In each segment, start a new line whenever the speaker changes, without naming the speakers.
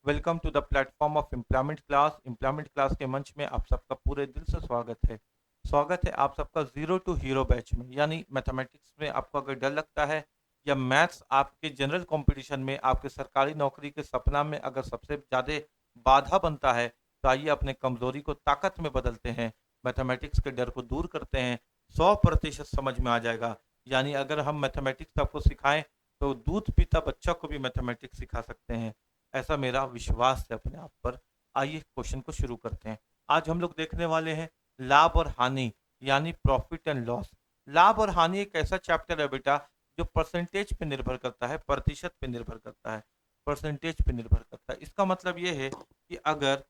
Welcome to the platform of employment class. Employment class के मंच में आप सबका पूरे दिल से स्वागत है। स्वागत है आप सबका जीरो टू हीरो बैच में, यानी मैथमेटिक्स में आपको अगर डर लगता है या मैथ्स आपके जनरल कंपटीशन में, आपके सरकारी नौकरी के सपना में अगर सबसे ज़्यादा बाधा बनता है, तो आइए अपने कमजोरी को ताकत में बदलते हैं, मैथमेटिक्स के डर को दूर करते हैं। 100% समझ में आ जाएगा। यानी अगर हम मैथमेटिक्स आपको सिखाएं तो दूध पीता बच्चा को भी मैथमेटिक्स सिखा सकते हैं। ऐसा मेरा विश्वास है अपने आप पर। आइए क्वेश्चन को शुरू करते हैं। आज हम लोग देखने वाले हैं लाभ और हानि, यानी प्रॉफिट एंड लॉस। लाभ और हानि एक ऐसा चैप्टर है बेटा जो परसेंटेज पे निर्भर करता है, प्रतिशत पे निर्भर करता है, परसेंटेज पे निर्भर करता है। इसका मतलब ये है कि अगर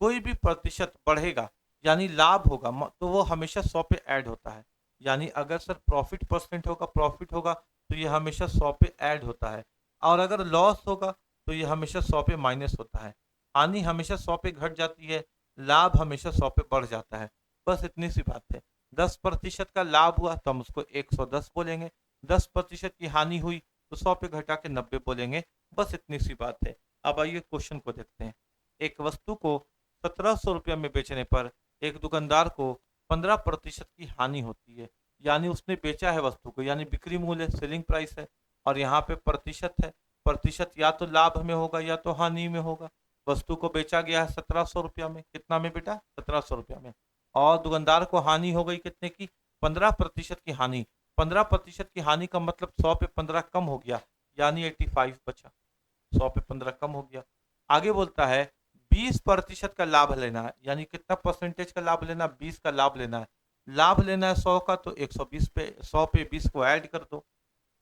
कोई भी प्रतिशत बढ़ेगा यानी लाभ होगा, तो वो हमेशा 100 पे ऐड होता है। यानी अगर सर प्रॉफिट परसेंट होगा, प्रॉफिट होगा, तो ये हमेशा 100 पे ऐड होता है। और अगर लॉस होगा तो ये हमेशा 100 पे माइनस होता है। हानि हमेशा 100 पे घट जाती है, लाभ हमेशा 100 पे बढ़ जाता है। बस इतनी सी बात है। 10% का लाभ हुआ तो हम उसको 110 बोलेंगे, 10% की हानि हुई तो 100 पे घटा के 90 बोलेंगे। बस इतनी सी बात है। अब आइए क्वेश्चन को देखते हैं। एक वस्तु को 1700 रुपये में बेचने पर एक दुकानदार को 15% की हानि होती है। यानी उसने बेचा है वस्तु को, यानी बिक्री मूल्य सेलिंग प्राइस है, और यहाँ पे प्रतिशत है। प्रतिशत या तो लाभ में होगा या तो हानि में होगा। वस्तु को बेचा गया है 1700 रुपया में, कितना में बेटा? 1700 रुपया में। और दुकानदार को हानि हो गई कितने की? 15% की हानि। 15% की हानि का मतलब 100 पे 15 कम हो गया, यानी 85 बचा। 100 पे 15 कम हो गया। आगे बोलता है 20% का लाभ लेना है, यानी कितना परसेंटेज का लाभ लेना? 20 का लाभ लेना है। लाभ लेना है 100 का, तो 120 पे 100 पे 20 को ऐड कर दो।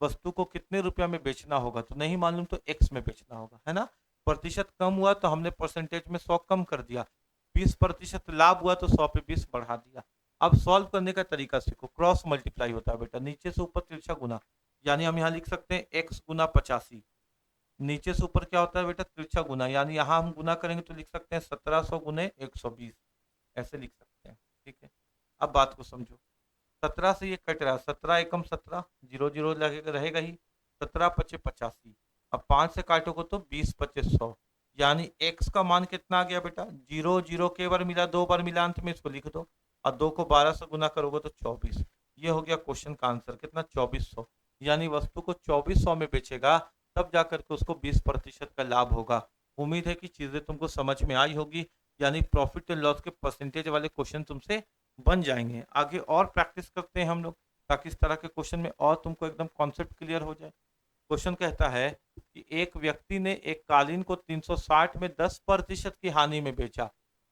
वस्तु को कितने रुपया में बेचना होगा? तो नहीं मालूम तो एक्स में बेचना होगा, है ना। प्रतिशत कम हुआ तो हमने परसेंटेज में 100 कम कर दिया। 20% लाभ हुआ तो 100 पे 20 बढ़ा दिया। अब सॉल्व करने का तरीका सीखो। क्रॉस मल्टीप्लाई होता है बेटा, नीचे से ऊपर तिरछा गुना। यानी हम यहाँ लिख सकते हैं एक्स गुना 85। नीचे से ऊपर क्या होता है बेटा? तिरछा गुना। यानी यहाँ हम गुना करेंगे तो लिख सकते हैं 1700 गुने 120, ऐसे लिख सकते हैं। ठीक है, अब बात को समझो। 17 से ये कट रहा है, 17 एकम 17, जीरो जीरो लगेगा, रहेगा ही। 17 पचे 85। अब 5 से काटोगे तो 20 पचे 100। यानी x का मान कितना आ गया बेटा? जीरो जीरो के बार मिला, 2 बार मिला, अंत में इसको लिख दो। और 2 को 12 से गुना करोगे तो 24। ये हो गया क्वेश्चन का आंसर, कितना? 2400। यानी वस्तु को 2400 में बेचेगा, तब जाकर के उसको 20% का लाभ होगा। उम्मीद है कि चीजें तुमको समझ में आई होगी। यानी प्रॉफिट एंड लॉस के परसेंटेज वाले क्वेश्चन तुमसे बन जाएंगे। आगे और प्रैक्टिस करते हैं हम लोग, ताकि इस तरह के क्वेश्चन में और तुमको एकदम कॉन्सेप्ट क्लियर हो जाए। क्वेश्चन कहता है कि एक व्यक्ति ने एक कालीन को 360 में 10% की हानि में बेचा।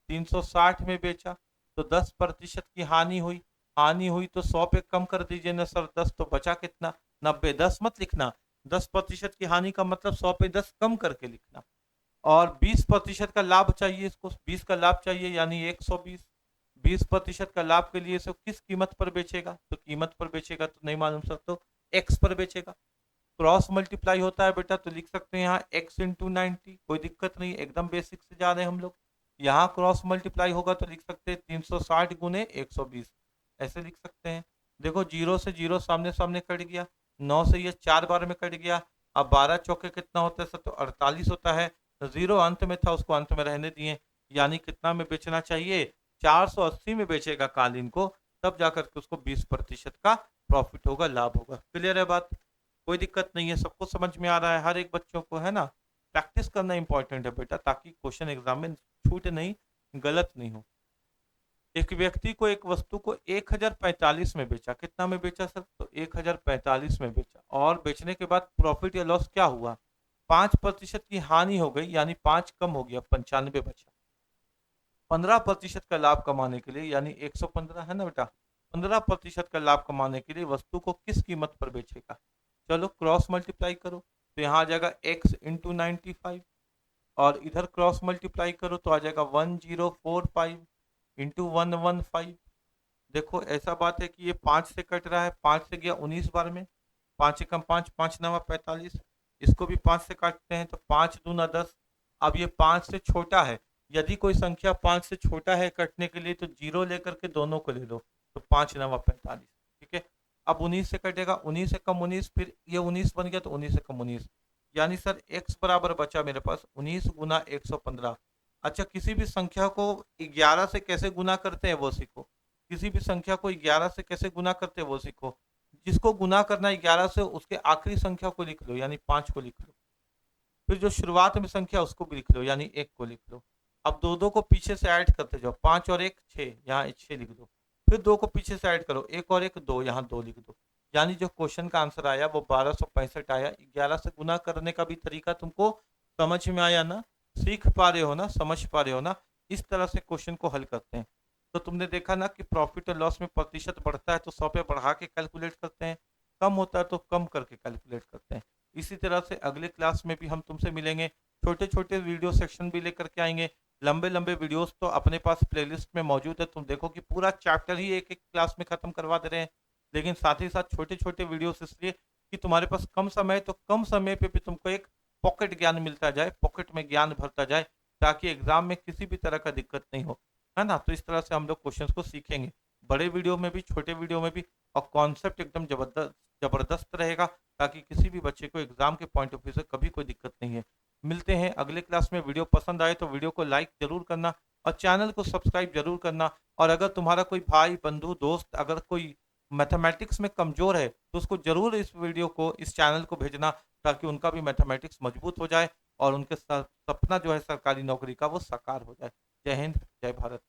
360 में बेचा तो 10% की हानि हुई। हानि हुई तो 100 पे कम कर दीजिए ना सर, 10 तो बचा कितना? 90। 10 मत लिखना, 10% की हानि का मतलब 100 पे 10 कम करके लिखना। और 20% का लाभ चाहिए इसको, 20 का लाभ चाहिए, यानी 120। 20% का लाभ के लिए इसको किस कीमत पर बेचेगा? तो कीमत पर बेचेगा तो नहीं मालूम सर, तो एक्स पर बेचेगा। क्रॉस मल्टीप्लाई होता है बेटा, तो लिख सकते हैं यहाँ एक्स इंटू 90, कोई दिक्कत नहीं, एकदम बेसिक से जा रहे हैं हम लोग। यहाँ क्रॉस मल्टीप्लाई होगा तो लिख सकते हैं 360 गुने 120, ऐसे लिख सकते हैं। देखो जीरो से जीरो सामने सामने कट गया, 9 से ये 4 बार में कट गया। अब 12 चौके कितना होता है सर? तो 48 होता है। जीरो अंत में था, उसको अंत में रहने दिए। यानी कितना में बेचना चाहिए? 480 में बेचेगा कालीन को, तब जाकर के उसको 20% का प्रॉफिट होगा, लाभ होगा। क्लियर है बात? कोई दिक्कत नहीं है, सबको समझ में आ रहा है, हर एक बच्चों को, है ना। प्रैक्टिस करना इंपॉर्टेंट है बेटा, ताकि क्वेश्चन एग्जाम में छूट नहीं, गलत नहीं हो। एक व्यक्ति को एक वस्तु को 1045 में बेचा। कितना में बेचा सर? तो 1045 में बेचा। और बेचने के बाद प्रॉफिट या लॉस क्या हुआ? 5% की हानि हो गई, यानी 5 कम हो गया, 95 बचा। 15% का लाभ कमाने के लिए, यानी 115 है ना बेटा, 15% का लाभ कमाने के लिए वस्तु को किस कीमत पर बेचेगा? चलो क्रॉस मल्टीप्लाई करो, तो यहाँ आ जाएगा x इंटू 95। और इधर क्रॉस मल्टीप्लाई करो तो आ जाएगा 1045 इंटू 115। देखो ऐसा बात है कि ये 5 से कट रहा है, 5 से गया 19 बार में, 5 एकम 5, 5 नवा 45। इसको भी 5 से काटते हैं तो 5 दूना 10। अब ये 5 से छोटा है, यदि कोई संख्या 5 से छोटा है कटने के लिए, तो जीरो लेकर के दोनों को ले लो, तो 5 नवा 45। ठीक है, अब 19 से कटेगा, 19 एकम 19, फिर ये 19 बन गया तो 19 एकम 19। यानी सर x बराबर बचा मेरे पास 19 गुना 115। अच्छा, किसी भी संख्या को 11 से कैसे गुना करते हैं वो सीखो। किसी भी संख्या को 11 से कैसे गुना करते हैं वो सीखो। जिसको गुना करना है 11 से उसके आखिरी संख्या को लिख लो, यानी 5 को लिख लो। फिर जो शुरुआत में संख्या उसको भी लिख लो, यानी 1 को लिख लो। अब 2-2 को पीछे से ऐड करते जाओ, 5 और 1 6, यहाँ 6 लिख दो। फिर 2 को पीछे से ऐड करो, 1 और 1 2, यहाँ 2 लिख दो। यानी जो क्वेश्चन का आंसर आया वो 1265 आया। 11 से गुना करने का भी तरीका तुमको समझ में आया ना? सीख पा रहे हो ना? समझ पा रहे हो ना? इस तरह से क्वेश्चन को हल करते हैं। तो तुमने देखा ना कि प्रॉफिट और लॉस में प्रतिशत बढ़ता है तो 100 पे बढ़ा के कैलकुलेट करते हैं, कम होता है तो कम करके कैलकुलेट करते हैं। इसी तरह से अगले क्लास में भी हम तुमसे मिलेंगे, छोटे छोटे वीडियो सेक्शन भी लेकर के आएंगे। लंबे लंबे वीडियोस तो अपने पास प्लेलिस्ट में मौजूद है, तुम देखो कि पूरा चैप्टर ही एक एक क्लास में खत्म करवा दे रहे हैं। लेकिन साथ ही साथ छोटे छोटे वीडियोस इसलिए कि तुम्हारे पास कम समय है, तो कम समय पे भी तुमको एक पॉकेट ज्ञान मिलता जाए, पॉकेट में ज्ञान भरता जाए, ताकि एग्जाम में किसी भी तरह का दिक्कत नहीं हो, है ना? तो इस तरह से हम लोग क्वेश्चंस को सीखेंगे, बड़े वीडियो में भी छोटे वीडियो में भी। और कॉन्सेप्ट एकदम जबरदस्त जबरदस्त रहेगा, ताकि किसी भी बच्चे को एग्जाम के पॉइंट ऑफ व्यू से कभी कोई दिक्कत नहीं है। मिलते हैं अगले क्लास में। वीडियो पसंद आए तो वीडियो को लाइक जरूर करना और चैनल को सब्सक्राइब जरूर करना। और अगर तुम्हारा कोई भाई बंधु दोस्त अगर कोई मैथमेटिक्स में कमजोर है तो उसको जरूर इस वीडियो को, इस चैनल को भेजना, ताकि उनका भी मैथमेटिक्स मजबूत हो जाए और उनके सपना जो है सरकारी नौकरी का वो साकार हो जाए। जय हिंद, जय भारत।